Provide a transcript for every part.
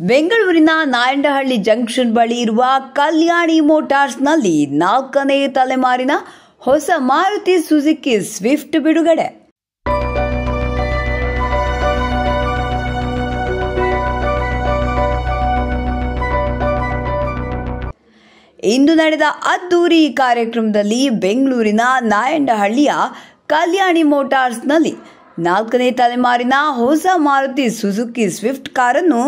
ಬೆಂಗಳೂರಿನ ನಾಯಂಡಹಳ್ಳಿ ಜಂಕ್ಷನ್ ಬಳಿ ಇರುವ ಕಲ್ಯಾಣಿ ಮೋಟಾರ್ಸ್ನಲ್ಲಿ 4ನೇ ತಲೆಮಾರಿನ ಹೊಸ ಮಾರುತಿ ಸುಜುಕಿ ಸ್ವಿಫ್ಟ್ ಬಿಡುಗಡೆ. ಇಂದು ನಡೆದ ಅದ್ದೂರಿ ಕಾರ್ಯಕ್ರಮದಲ್ಲಿ ಬೆಂಗಳೂರಿನ ನಾಯಂಡಹಳ್ಳಿಯ ಕಲ್ಯಾಣಿ ಮೋಟಾರ್ಸ್ನಲ್ಲಿ 4ನೇ ತಲೆಮಾರಿನ ಹೊಸ ಮಾರುತಿ ಸುಜುಕಿ ಸ್ವಿಫ್ಟ್ ಕಾರನ್ನು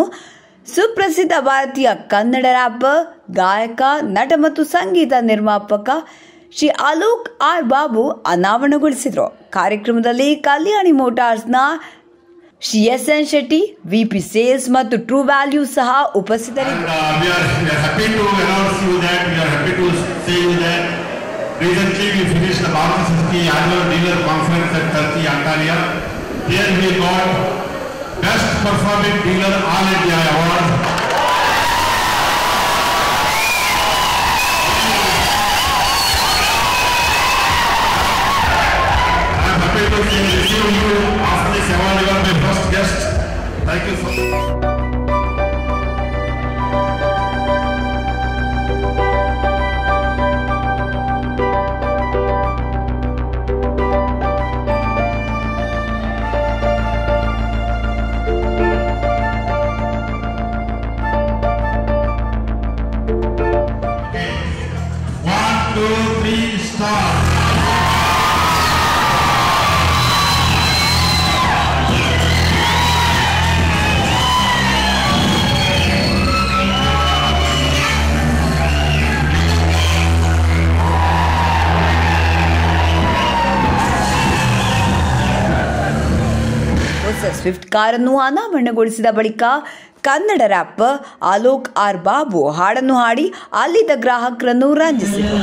ಸುಪ್ರಸಿದ್ಧ ಭಾರತೀಯ ಕನ್ನಡ ರ್ಯಾಪರ್, ಗಾಯಕ, ನಟ ಮತ್ತು ಸಂಗೀತ ನಿರ್ಮಾಪಕ ಶ್ರೀ ಅಲೋಕ್ ಆರ್ ಬಾಬು ಅನಾವರಣಗೊಳಿಸಿದರು. ಕಾರ್ಯಕ್ರಮದಲ್ಲಿ ಕಲ್ಯಾಣಿ ಮೋಟಾರ್ಸ್ನ ಶ್ರೀ ಎಸ್.ಎನ್. ಶೆಟ್ಟಿ, ವಿಪಿ ಸೇಲ್ಸ್ ಮತ್ತು ಟ್ರೂ ವ್ಯಾಲ್ಯೂ ಸಹ ಉಪಸ್ಥಿತರಿದ್ದರು. Recently, we finished the Maruti Suzuki annual dealer conference at Turkey, Antalya. Here we got Best Performing Dealer All India Award. I am happy to receive you after this award. You are my first guest. Thank you so much. Swift ಕಾರನ್ನು ಅನಾವರಣಗೊಳಿಸಿದ ಬಳಿಕ Kannada wrapper Alok R Babu ಹಾಡನ್ನು ಹಾಡಿ ಅಲ್ಲಿದ್ದ ಗ್ರಾಹಕರನ್ನು ರಂಜಿಸಿದರು.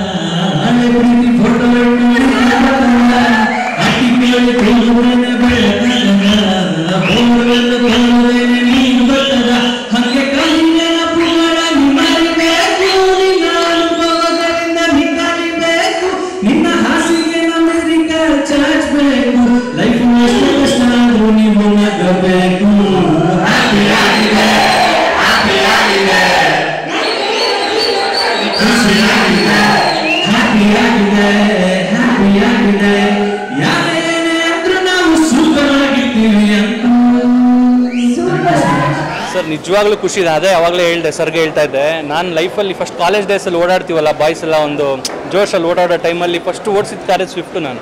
Sir ನಿಜವಾಗ್ಲೂ ಖುಷಿ ಇದೆ. ಅದೇ ಅವಾಗಲೇ ಹೇಳಿದೆ, ಸರ್ಗೆ ಹೇಳ್ತಾ ಇದ್ದೆ, ನಾನು ಲೈಫಲ್ಲಿ ಫಸ್ಟ್ ಕಾಲೇಜ್ ಡೇಸಲ್ಲಿ ಓಡಾಡ್ತೀವಲ್ಲ ಬಾಯ್ಸ್ ಎಲ್ಲ, ಒಂದು ಜೋಶಲ್ಲಿ ಓಡಾಡೋ ಟೈಮಲ್ಲಿ ಫಸ್ಟ್ ಓಡಿಸಿದ ಕಾರೇ ಸ್ವಿಫ್ಟು ನಾನು.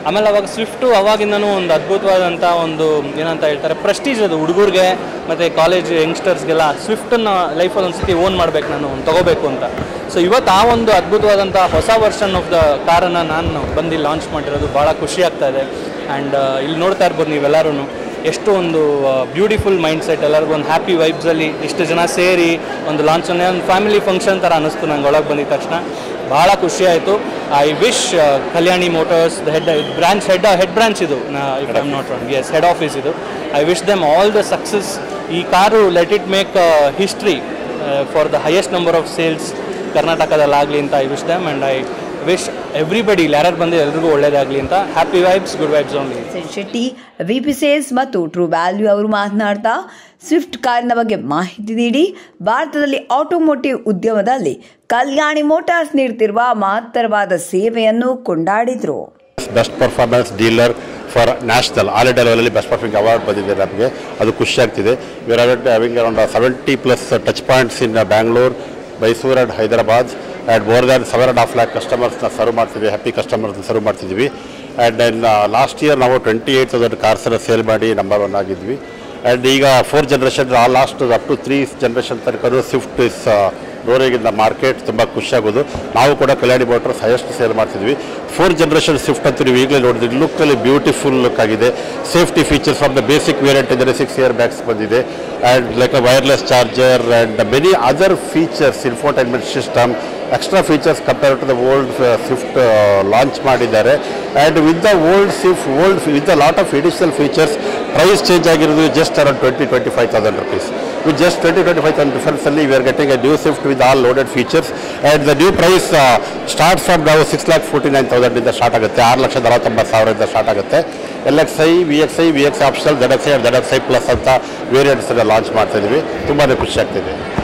ಆಮೇಲೆ ಅವಾಗ ಸ್ವಿಫ್ಟು ಅವಾಗಿಂದನೂ ಒಂದು ಅದ್ಭುತವಾದಂಥ ಒಂದು ಏನಂತ ಹೇಳ್ತಾರೆ ಪ್ರೆಸ್ಟೀಜ್ ಅದು ಹುಡುಗರಿಗೆ ಮತ್ತು ಕಾಲೇಜ್ ಯಂಗ್ಸ್ಟರ್ಸ್ಗೆಲ್ಲ. ಸ್ವಿಫ್ಟನ್ನು ಲೈಫಲ್ಲಿ ಒಂದು ಸತಿ ಓನ್ ಮಾಡಬೇಕು, ನಾನು ತೊಗೋಬೇಕು ಅಂತ. ಸೊ ಇವತ್ತು ಆ ಒಂದು ಅದ್ಭುತವಾದಂಥ ಹೊಸ ವರ್ಷನ್ ಆಫ್ ದ ಕಾರನ್ನು ನಾನು ಬಂದು ಲಾಂಚ್ ಮಾಡಿರೋದು ಭಾಳ ಖುಷಿ ಆಗ್ತಾ ಇದೆ. ಆ್ಯಂಡ್ ಇಲ್ಲಿ ನೋಡ್ತಾ ಇರ್ಬೋದು ನೀವೆಲ್ಲರೂ ಎಷ್ಟು ಒಂದು ಬ್ಯೂಟಿಫುಲ್ ಮೈಂಡ್ ಸೆಟ್, ಎಲ್ಲರಿಗೂ ಒಂದು ಹ್ಯಾಪಿ ವೈಬ್ಸಲ್ಲಿ ಇಷ್ಟು ಜನ ಸೇರಿ ಒಂದು ಲಾಂಚನ್ನೇ ಒಂದು ಫ್ಯಾಮಿಲಿ ಫಂಕ್ಷನ್ ಥರ ಅನ್ನಿಸ್ತು ನಂಗೆ ಒಳಗೆ ಬಂದಿದ ತಕ್ಷಣ. ಭಾಳ ಖುಷಿ ಆಯಿತು. I wish Kalyani Motors the head branch ಇದು, if I am not wrong, yes, head office ಇದು. I wish them all the success. ಈ car let it make history for the highest number of sales ಕರ್ನಾಟಕದಲ್ಲಾಗಲಿ ಅಂತ I wish them. And I wish everybody ಯಾರು ಬಂದು ಎಲ್ರಿಗೂ ಒಳ್ಳೇದಾಗಲಿ ಅಂತ. Happy vibes, good vibes only. Shetty, VP sales ಮತ್ತು True Value ಅವರು ಮಾತನಾಡ್ತಾ ಸ್ವಿಫ್ಟ್ ಕಾರಿನ ಬಗ್ಗೆ ಮಾಹಿತಿ ನೀಡಿ ಭಾರತದಲ್ಲಿ ಆಟೋಮೋಟಿವ್ ಉದ್ಯಮದಲ್ಲಿ ಕಲ್ಯಾಣಿ ಮೋಟಾರ್ಸ್ ನೀಡುತ್ತಿರುವ ಮಹತ್ತರವಾದ ಸೇವೆಯನ್ನು ಕೊಂಡಾಡಿದರು. Best performance dealer for national all India ಲೆವೆಲಲ್ಲಿ ಬೆಸ್ಟ್ ಪರ್ಫಾರ್ಮಿಂಗ್ ಅವಾರ್ಡ್ ಬಂದಿದೆ ನಮಗೆ, ಅದು ಖುಷಿ ಆಗ್ತಿದೆ. We are having around 70+ touch points in Bangalore, Mysuru and Hyderabad. And more than 7.5 lakh ಕಸ್ಟಮರ್ಸ್ನ ಸರ್ವ್ ಮಾಡ್ತಿದ್ವಿ, ಹ್ಯಾಪಿ ಕಸ್ಟಮರ್ಸ್ನ ಸರ್ವ್ ಮಾಡ್ತಿದ್ವಿ. ಆ್ಯಂಡ್ ದೆನ್ ಲಾಸ್ಟ್ ಇಯರ್ ನಾವು 28,000 ಕಾರ್ಸನ್ನು ಸೇಲ್ ಮಾಡಿ ನಂಬರ್ 1 ಆಗಿದ್ವಿ. ಆ್ಯಂಡ್ ಈಗ 4 generation, last up to 3 generation ತನಕ Swift is roaring in the market. ತುಂಬ ಖುಷಿಯಾಗೋದು. ನಾವು ಕೂಡ ಕಲ್ಯಾಣಿ ಮೋಟರ್ಸ್ ಹೈಯೆಸ್ಟ್ ಸೇಲ್ ಮಾಡ್ತಿದ್ವಿ. 4 ಜನರೇಷನ್ ಸ್ವಿಫ್ಟ್ ಅಂತೂ ನೀವು ಈಗಲೇ ನೋಡಿದ್ರಿ, ಲುಕ್ಕಲ್ಲಿ ಬ್ಯೂಟಿಫುಲ್ ಲುಕ್ ಆಗಿದೆ. Safety features from the basic variant ಇದ್ದರೆ 6 ಇಯರ್ ಬ್ಯಾಗ್ಸ್ ಬಂದಿದೆ. And like a wireless charger and many other features, infotainment system, extra features compare to the old Swift launch ಮಾಡಿದ್ದಾರೆ. And with the with the lot of additional features. Price change ಆಗಿರೋದು just around 20,000-25,000 rupees. With just 20,000-25,000 difference, we are getting a new Swift with all loaded features. And the new price starts from now 6,49,000 in the start ಆಗುತ್ತೆ, 6,49,000 ಇಂದ start ಆಗುತ್ತೆ. LXi, VXi, VX optional, ZXi and ZXi plus ಅಂತ ವೇರಿಯಂಟ್ಸನ್ನು launch ಮಾಡ್ತಾಯಿದ್ದೀವಿ. ತುಂಬಾ ಖುಷಿ ಆಗ್ತಿದೆ.